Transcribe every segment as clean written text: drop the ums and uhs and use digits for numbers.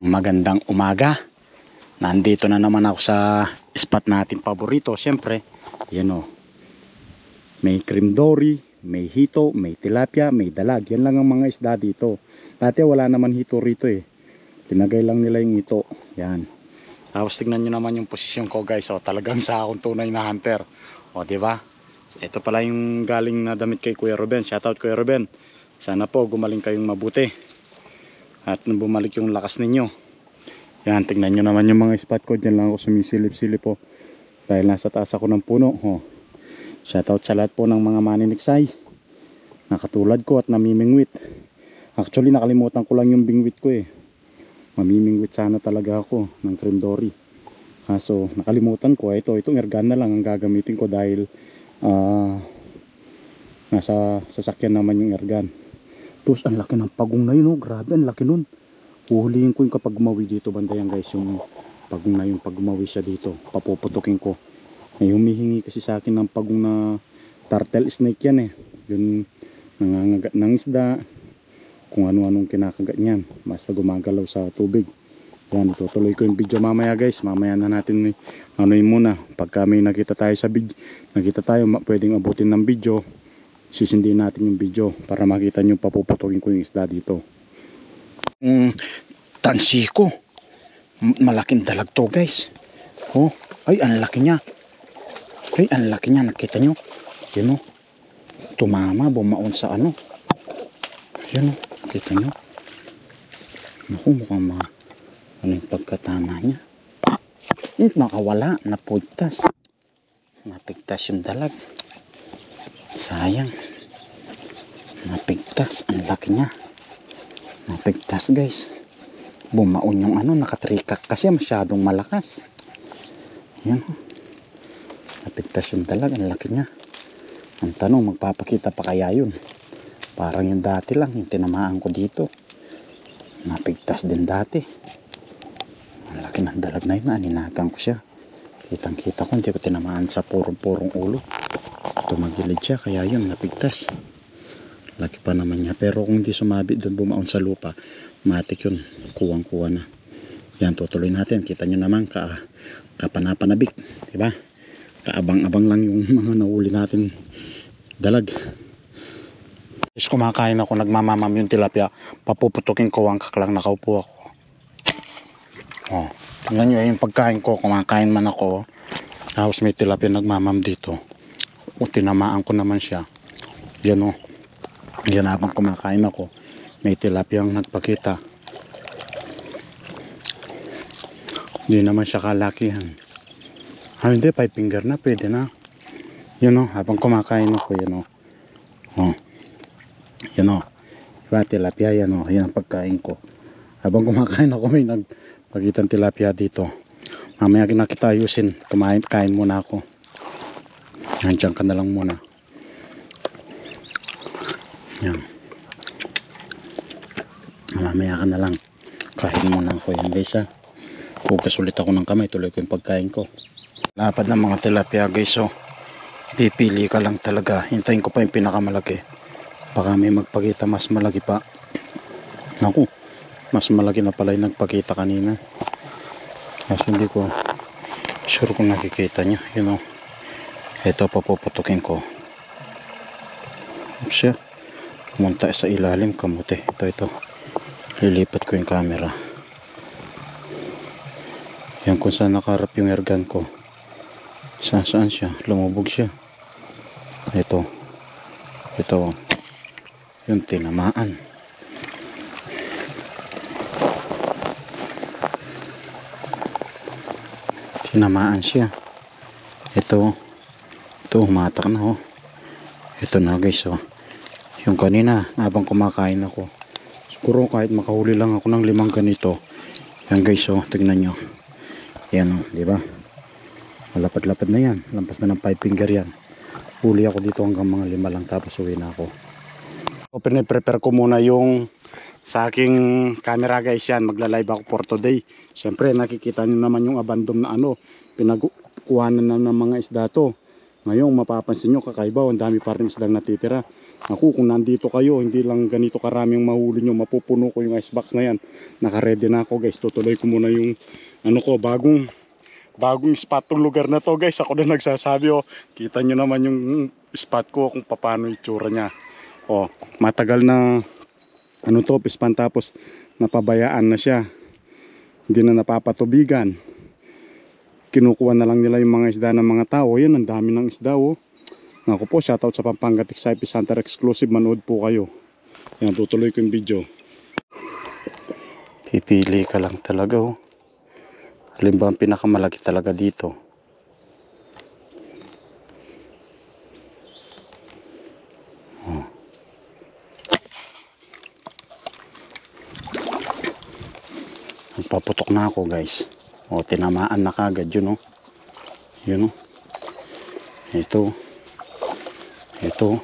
Magandang umaga. Nandito na naman ako sa spot natin paborito. Siyempre, yan o. May cream dory, may hito, may tilapia, may dalag. Yan lang ang mga isda dito. Dati wala naman hito rito eh. Pinagay lang nila yung hito. Yan. Tapos tignan nyo naman yung posisyon ko guys. O, talagang sa akong tunay na hunter. O, diba? Ito pala yung galing na damit kay Kuya Ruben. Shoutout Kuya Ruben. Sana po gumaling kayong mabuti. At bumalik yung lakas ninyo. Yan, tingnan nyo naman yung mga spot ko. Diyan lang ako sumisilip-silip po. Dahil nasa taas ako ng puno. Oh. Shoutout sa lahat po ng mga maniniksay. Nakatulad ko at namimingwit. Actually nakalimutan ko lang yung bingwit ko eh. Mamimingwit sana talaga ako ng cream dory. Kaso nakalimutan ko. Itong ergan na lang ang gagamitin ko dahil nasa sasakyan naman yung ergan. Tapos ang laki ng pagong na yun, oh. Grabe, ang laki nun. Uhulihin ko yung kapag gumawi dito, bandayan guys, yung pagong na yung pag gumawi siya dito. Papuputukin ko. May humihingi kasi sa akin ng pagong na turtle snake yan eh. Yun, nangangagat ng isda, kung ano-anong kinakagat niyan. Basta gumagalaw sa tubig. Yan, itutuloy ko yung video mamaya guys. Mamaya na natin anuin muna. Pagka may nakita tayo sa video, pwedeng abutin ng video. Sisindi natin yung video para makita nyo papuputukin ko yung isda dito. Tansiko. Malaking dalag to guys. Oh, ay ang laki niya. Ay ang laki niya, nakita nyo. Yun o. Tumama, bumaon sa ano. Yun o, nakita nyo. Naku, mukhang ano yung pagkatama niya. Nakawala, napugtas. Napigtas yung dalag. Sayang. Napigtas. Ang laki niya. Napigtas guys. Bumaon yung ano. Nakatrikak kasi masyadong malakas. Yan. Napigtas yung dalag. Ang laki niya. Ang tanong, magpapakita pa kaya yun? Parang yung dati lang. Yung tinamaan ko dito. Napigtas din dati. Ang laki ng dalag na yun. Aninagang ko siya. Kitang kita ko. Hindi ko tinamaan sa purong ulo. Tumagilid siya, kaya yun, napigtas. Laki pa naman niya. Pero kung hindi sumabit doon, bumaon sa lupa, matik yun, kuwang-kuwa na. Yan, tutuloy natin. Kita nyo naman, kapanapanabik. Diba? Kaabang-abang lang yung mga nahuli natin dalag. Is kumakain ako, nagmamamam yung tilapia. Papuputukin ko, ang kaklang nakaupo ako. Oh, tingnan nyo yung pagkain ko, kumakain man ako. Tapos may tilapia nagmamam dito. O tinamaan ko naman siya. Yan o. Yan habang kumakain ako. May tilapia ang nagpakita. Hindi naman siya kalakihan. Hindi, 5 finger na. Pwede na. Yan o. Habang kumakain ako. Yan o. O. Yan o. Diba tilapia? Yan o. Yan ang pagkain ko. Habang kumakain ako may nagpakitang tilapia dito. Mamaya kita ayusin. Kain muna ako. Nandiyan ka na lang muna. Yan. Mamaya ka na lang. Kain muna ako yan guys ha. Hugas ulit ako ng kamay. Tuloy ko yung pagkain ko. Lapad ng mga tilapia guys oh. Pipili ka lang talaga. Hintayin ko pa yung pinakamalaki. Baka may magpakita mas malaki pa. Naku. Mas malaki na pala yung nagpakita kanina. Kasi hindi ko sure kung nakikita nyo. You know. Ito papuputukin ko. Oops siya. Pumunta sa ilalim kamuti. Ito. Lilipat ko yung camera. Yan kung saan nakaharap yung ergan ko. Saan siya? Lumubog siya. Ito. Yung tinamaan. Tinamaan siya. Ito, humatak na oh. Ito na guys oh. Yung kanina, habang kumakain ako. Siguro kahit makahuli lang ako ng 5 ganito. Yan guys oh, tignan nyo. Yan oh, di ba? Malapad-lapad na yan. Lampas na ng 5 finger yan. Huli ako dito hanggang mga 5 lang tapos uwi na ako. So, piniprepare ko muna yung sa aking camera guys yan. Magla-live ako for today. Siyempre nakikita nyo naman yung abandon na ano. Pinagkuhanan na ng mga isda to. Ngayon mapapansin nyo kakaiba. Ang dami pa rin isdang natitira. Ako, kung nandito kayo, hindi lang ganito karaming mahuli nyo, mapupuno ko yung icebox na yan. Naka-ready na ako guys. Tutuloy ko muna yung ano ko, bagong spot tong lugar na to guys. Ako na nagsasabi, oh. Kita nyo naman yung spot ko kung paano itsura niya. Oh, matagal na ano to, pispan, tapos napabayaan na siya. Hindi na napapatubigan. Kinukuha na lang nila yung mga isda ng mga tao. Yan, ang dami ng isda, oh. Ako po, shoutout sa Pampanga Textile Center exclusive. Manood po kayo. Yan, tutuloy ko yung video. Pipili ka lang talaga, oh. Halimbawa, ang pinakamalaki talaga dito. Oh. Nagpaputok na ako guys. O, tinamaan na kagad yun, oh. Yun, oh. Ito. Ito.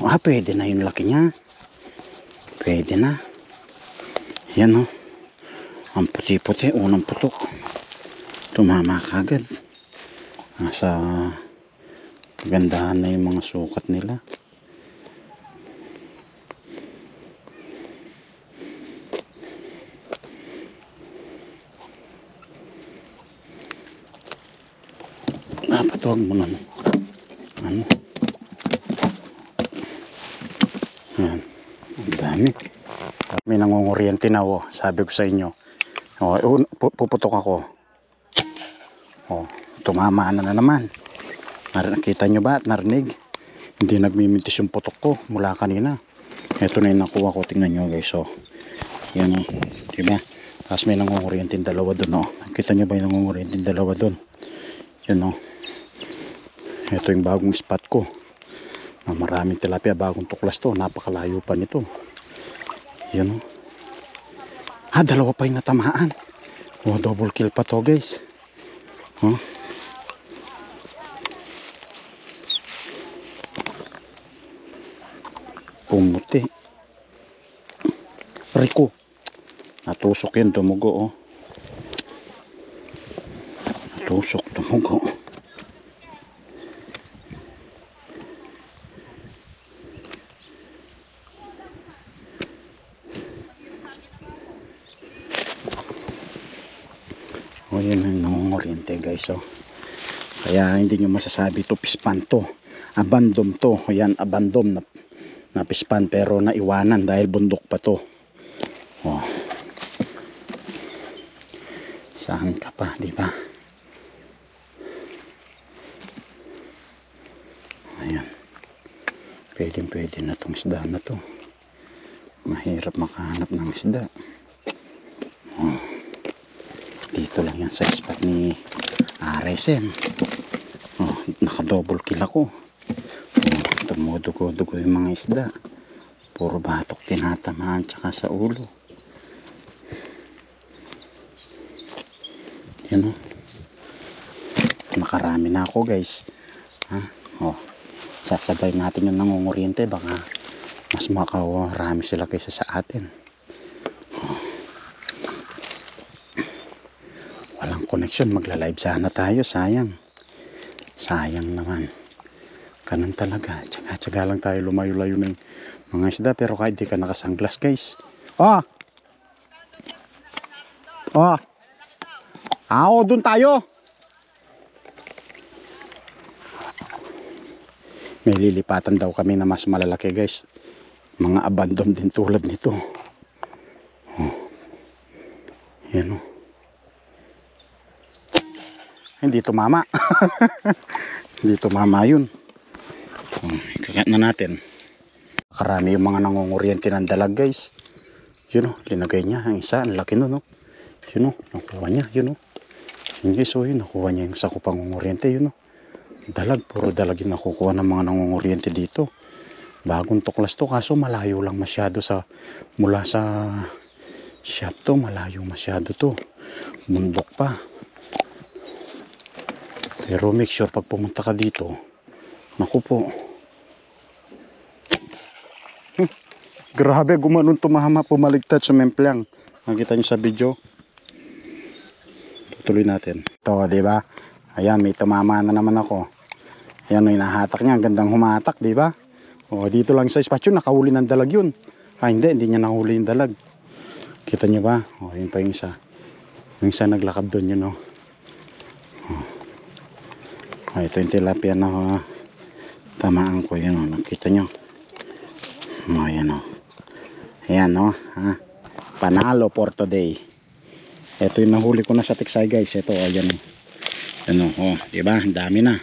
Oh, pwede na yung laki niya. Pwede na. Yan, oh. Ang puti-puti, unang putok. Tumama kagad. Nasa kagandahan na yung mga sukat nila. Dapat huwag mo na. Ano? Yan. Ang dami. May nangunguryente na, oh. Sabi ko sa inyo. Oh, puputok ako. Oh, tumama na naman. Nakita nyo ba at narinig? Hindi nagmimintis yung putok ko mula kanina. Ito na yung nakuha ko. Tingnan nyo guys. Oh. Yan, oh. Diba? Tapos may nangunguryente dalawa dun, oh. Nakita nyo ba yung nangunguryente dalawa dun? Yan, oh. Ito yung bagong spot ko. Maraming tilapia, bagong tuklas to. Napakalayo pa nito. Yan, oh. Dalawa pa yung natamaan. Oh, double kill pa to guys. Oh. Pumuti. Rico. Natusok yun, tumugo, oh. Natusok, tumugo. O, yun ang nangunguryente guys, oh. Kaya hindi nyo masasabi to pispan to, abandom to. Yan, abandom na pispan, pero naiwanan dahil bundok pa to. Oh. Saan ka pa, di ba? Ayan. Pwede na tong isda na to. Mahirap makahanap ng isda. Oh. Dito lang yan sa spot ni RSM. Oh, naka-double kill ako. Oh, tumudugo-dugo yung mga isda. Puro batok tinatamaan tsaka sa ulo. Yan, oh. Nakarami na ako guys. Oh, sasabay natin yung nangunguryente. Baka mas makarami sila kaysa sa atin. Connection, magla-live sana tayo, sayang naman. Ganun talaga, tsaga lang tayo, lumayo-layo ng mga isda, pero kahit di ka nakasanglas guys. Dun tayo. May lilipatan daw kami na mas malalaki guys, mga abandon din tulad nito. Yan, oh. Hindi tumama. Hindi tumama yun. Kakat na natin. Karami yung mga nangunguryente ng dalag guys. Yun, oh, linagay niya ang isa, ang laki nun, oh. Yun, oh, nakuha niya, yun, oh. Yun guys, oh, yun, nakuha niya yung sako pangunguryente, yun, oh. Dalag, puro dalag yung nakukuha ng mga nangunguryente dito. Bagong tuklas to, kaso malayo lang masyado mula sa shop to, malayo masyado to. Bundok pa. Pero make sure pag pumunta ka dito, naku po. Grabe, gumanon tumahama, pumaligtad, sumemplang. Nakita nyo sa video. Tutuloy natin. Ito, diba? Ayan, may tumama na naman ako. Ayan, may nahatak niya. Gandang humatak, diba? Oh, dito lang sa espasyo, nakahuli ng dalag yun. Hindi niya nahuli yung dalag. Kita niyo ba? Oh, yun pa yung isa. Yung isa naglakad doon yun, oh. Oh, ito yung tilapia na tamaan ko yun, oh. Nakita nyo? Oh, yan, oh. Ayan, oh. Panalo for today. Ito yung nahuli ko na sa Tiksay, guys. Ito, oh, yan, oh. Ano, oh, diba? Ang dami na.